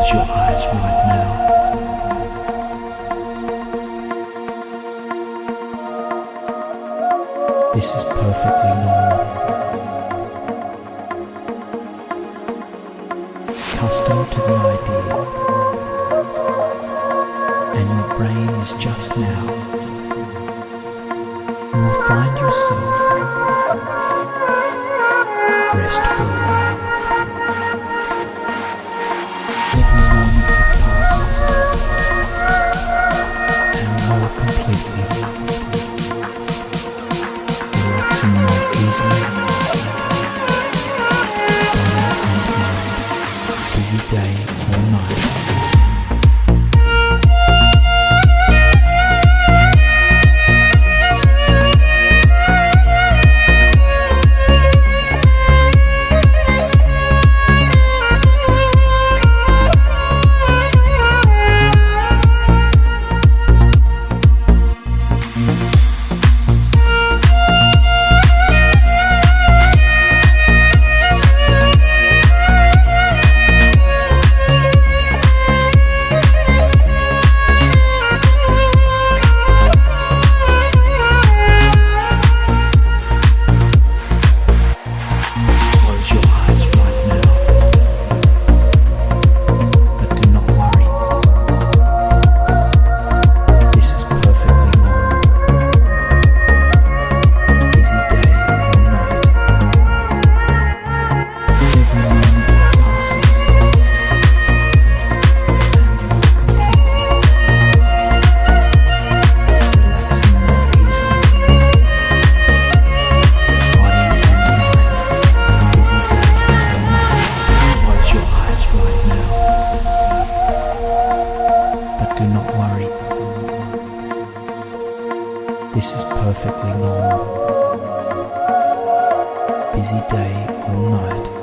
Close your eyes right now. This is perfectly normal. Accustomed to the idea, and your brain is just now. You will find yourself rest for a while. Every moment that passes, and more completely, relaxing more easily, body and mind, busy day or night. Do not worry. This is perfectly normal. Busy day or night.